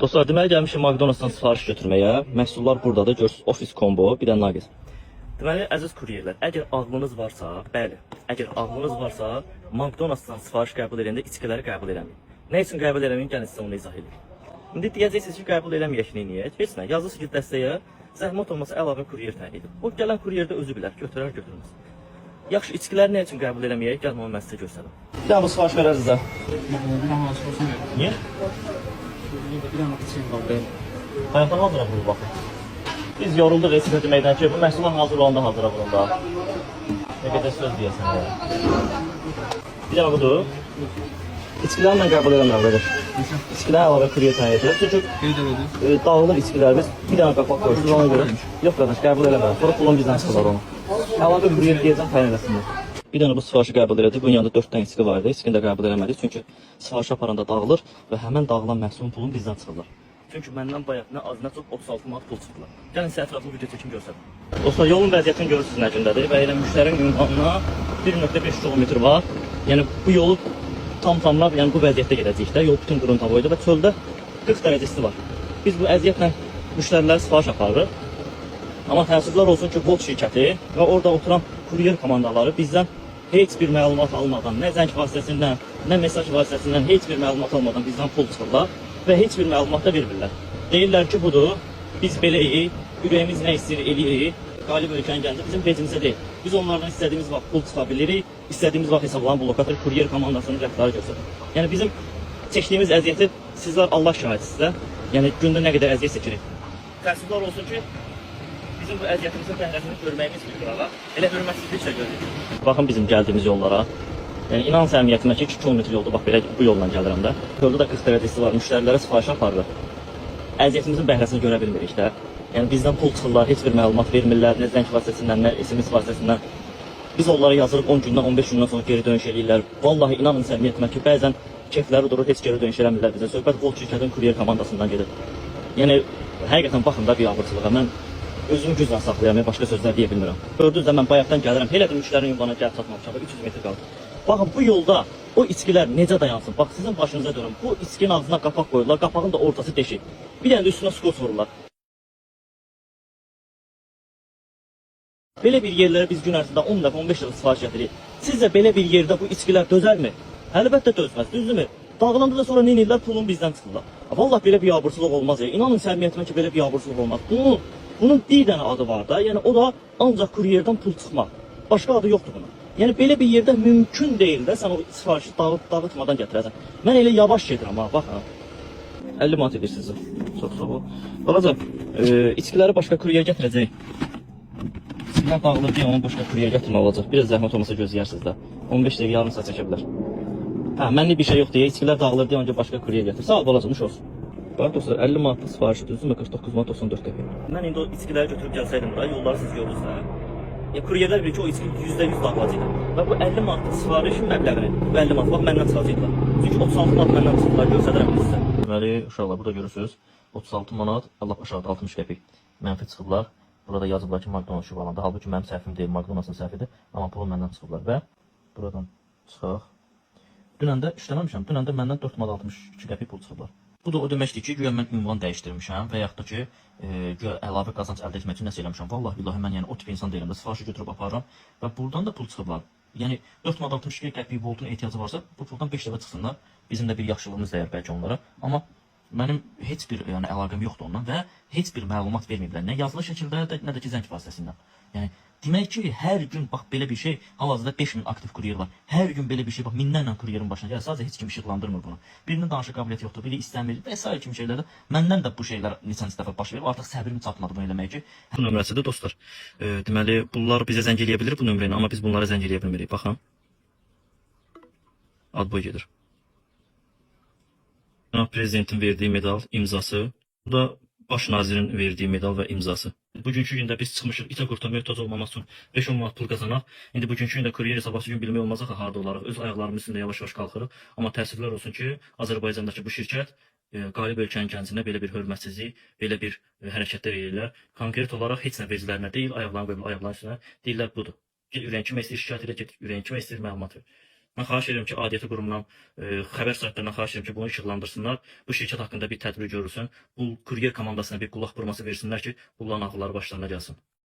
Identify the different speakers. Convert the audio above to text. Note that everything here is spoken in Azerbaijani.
Speaker 1: Dostlar, deməli gəlmişim McDonald's-dan sifariş götürməyə. Məhsullar buradadır. Görürsüz, ofis combo, bir də nugget. Deməli, əziz kuryerlər, əgər ağlınız varsa, bəli, əgər ağlınız varsa, McDonald's-dan sifariş qəbul edəndə içkiləri qəbul eləməyin. Nə üçün qəbul eləməyin? Gəlin sizə onu izah edeyim. İndi deyəcəksiniz ki, qəbul eləməyək, neyniyək? Heç nə, yazısı ki, dəstəyə zəhmət olmasa əlavə kuryer təyin edin. O gələn kuryer də özü bilər, götürər, götürməz. Yaxşı, içkiləri nə üçün qəbul eləməyək? Gəlin onu mən sizə göstərim. Bir dənə bu sifariş verəriz də. Niyə?
Speaker 2: Bir dənə içeyim qaldı.
Speaker 1: Hayatdan hazıra vurur baxın. Biz yorulduq sizə deməkdən ki, bu məhsullar hazır olanda hazıra vurunda. Ne qədər söz deyəsən ya. Bir dənə budur. İçkiləri mən qəbul eləmirəm qardaş. İçkiləri əlavə kuryer təyin edir. Çünki dağılır içkilər. Biz bir dənə qapaq qoyuruz ona görə. Yox qardaş, qəbul eləmirəm. Sonra pulun bizdən çıxırlar onu. Əlavə kuryer deyəcəm, təyin eləsinlər. Bir dənə bu sifarişi qəbul elədik. Bunun yanında 4 dənə içki var idi. İçkini də qəbul eləmədik. Çünki sifariş aparanda dağılır və həmin dağılan məhsulun pulunu bizdən çıxırlar. Çünki məndən bayaq nə az nə çox 36 manat pul çıxdılar. Gəlin sizə ətraflı video çəkim göstərim. Dostlar, yolun vəziyyətini görürsünüz nə gündədir və elə müştərinin ünvanına 1.5 kilometr var. Yəni bu yolu tam-tamına yəni bu vəziyyətdə gedəcəyik də. Yol bütün quruntaboydur və çöldə 40 dərəcəsi var. Biz bu əziyyətlə müştərilərə sifariş aparırıq. Amma təəssüflər olsun ki, Bolt şirkəti və orada oturan kuryer komandaları bizdən heç bir məlumat almadan, nə zəng vasitəsindən, nə mesaj vasitəsindən heç bir məlumat almadan bizdən pul çıxırlar və heç bir məlumat da vermirlər. Deyirlər ki, budur, biz beləyik, ürəyimiz nə istəyir eləyirik, qalib ölkənin gəncə bizim vecimizə deyil. Biz onlardan istədiyimiz vaxt pul çıxa bilirik, istədiyimiz vaxt hesablanan blokator kuryer komandasının rəftarı göstərir. Yəni bizim çəkdiyimiz əziyyəti sizlər Allah şahidsinizdə, yəni gündə nə qədər əziyyət çəkirik. Təəssüflər olsun ki, bizim bu əziyyətimizin bəhrəsini görməyimiz bir qırağa, elə hörmətsizliklə görürük. Baxın bizim gəldiyimiz yollara. Yəni inan səmimiyyətimə ki, 2 kilometr yolda bax belə bu yolla gəlirəm də. Yolda da 40 dərəcəsi var, müştərilərə sifariş aparırıq. Əziyyətimizin bəhrəsini görə bilmirik də. Yəni bizdən pul çıxırlar, heç bir məlumat vermirlər, nə zəng vasitəsindən, nə SMS vasitəsindən. Biz onlara yazırıq 10 gündən, 15 gündən sonra geri dönüş eləyirlər. Vallahi inanın səmimiyyətimə ki, bəzən keyfləri durur, heç geri dönüş eləmirlər bizə. Söhbət Bolt şirkətinin kuryer komandasından gedir. Yəni həqiqətən baxın da biabırçılığa. Mən özümü güclə saxlayamıyorum, başqa sözlər deyə bilmirəm. Gördünüz də mən bayaqdan gəlirəm, elə də müştərinin ünvana gəlib çatmamışam, 300 metr qaldı. Baxın, bu yolda o içkilər necə dayansın? Bax, sizin başınıza dönüm. Bu içkinin ağzına qapaq qoyurlar, qapağın da ortası deşik. Bir dənə də üstünə skot vururlar. Belə bir yerlərə biz gün ərzində 10 dəfə, 15 dəfə sifariş edirik. Sizcə belə bir yerdə bu içkilər dözərmi? Əlbəttə dözməz, düzdürmü? Dağılanda da sonra nə edirlər? Pulunu bizdən çıxırlar. Vallahi belə biabırçılıq olmaz ya. İnanın səmimiyyətimə ki, belə biabırçılıq olmaz. Bunun bir dənə adı var da, yəni o da ancaq kuryerdən pul çıxmaq. Başqa adı yoxdur bunun. Yəni belə bir yerdə mümkün deyil də sən o sifarişi dağıtmadan gətirəsən. Mən elə yavaş gedirəm ha, baxın. 50 manat edirsiniz. Çox sağ ol. Balaca, içkiləri başqa kuryer gətirəcək. İçkilər dağılır deyə onu başqa kuryer gətirmək olacaq. Biraz zəhmət olmasa gözləyirsiniz də. 15 dəqiqə yarım saat çəkə bilər. Hə, mənlik bir şey yox deyə içkilər dağılır deyə ancaq başqa kuryer gətir. Sağ ol balaca, nuş olsun. Bax dostlar, 50 manatlı sifariş düzdürmü? 49 manat 94 qəpik. Mən indi o içkiləri götürüb gəlsəydim bura, yolları siz gördünüz də. Kuryerlər bilir ki, o içki %100 dağılacaq. Və bu 50 manatlı sifarişin məbləğini, bu 50 manat bax məndən çıxacaqlar. Çünki 36 manat məndən çıxırlar, göstədirəm sizə. Deməli, uşaqlar, burada görürsünüz. 36 manat, Allah aşağıda 60 qəpik mənfi çıxıblar. Burada yazıblar ki, McDonald's şubalanda. Halbuki mənim səhvim deyil, McDonald'sın səhvidir. Amma pulu məndən çıxıblar və buradan çıxaq. Dünən də işləməmişəm. Dünən də məndən 4 manat 62 qəpik pul çıxıblar. Bu da o deməkdir ki, güya mən ünvan dəyişdirmişəm və yaxud da ki, güya əlavə qazanc əldə etmək üçün nəsə eləmişəm. Vallahi billahi mən yəni o tip insan deyiləm də, sifarişi götürüb aparıram və buradan da pul çıxıblar. Yəni 4 manat 62 qəpik voltun ehtiyacı varsa, bu puldan 5 dəfə çıxsınlar. Bizim də bir yaxşılığımız dəyər bəlkə onlara. Amma mənim heç bir yəni əlaqəm yoxdur ondan və heç bir məlumat verməyiblər. Nə yazılı şəkildə, nə də ki zəng vasitəsindən. Yəni demək ki, hər gün bax belə bir şey, hal-hazırda 5000 aktiv kuryer var. Hər gün belə bir şey, bax minlərlə kuryerin başına gəlir. Sadəcə heç kim işıqlandırmır bunu. Birinin danışıq qabiliyyəti yoxdur, biri istəmir və s. kimi şeylərdə məndən də bu şeylər neçənci dəfə baş verir. Artıq səbrim çatmadı bunu eləmək ki. Bu nömrəsidir dostlar. Deməli, bunlar bizə zəng eləyə bilər bu nömrə ilə, amma biz bunlara zəng eləyə bilmirik. Baxın. Ad boy gedir. Prezidentin verdiyi medal imzası. Bu da baş nazirin verdiyi medal və imzası. Bugünkü gündə biz çıxmışıq itə qurta möhtac olmamaq üçün 5-10 manat pul qazanaq. İndi bugünkü gündə kuryer sabahçı gün bilmək olmaz axı harda olaraq. Öz ayaqlarımız üstündə yavaş-yavaş qalxırıq. Amma təəssüflər olsun ki, Azərbaycandakı bu şirkət qalib ölkənin gəncinə belə bir hörmətsizlik, belə bir hərəkətlər edirlər. Konkret olaraq heç nə veclərinə deyil, ayaqlarını qoyub ayaqlarının üstünə deyirlər budur. Get ürəyin kimə istəyir şikayət elə, get ürəyin kimə istəyir məlumat ver. Mən xahiş edirəm ki, aidiyyəti qurumdan, xəbər saytlarından xahiş edirəm ki, bunu işıqlandırsınlar. Bu şirkət haqqında bir tədbir görülsün. Bu kuryer komandasına bir qulaq vurması versinlər ki, bunların ağılları başlarına gəlsin.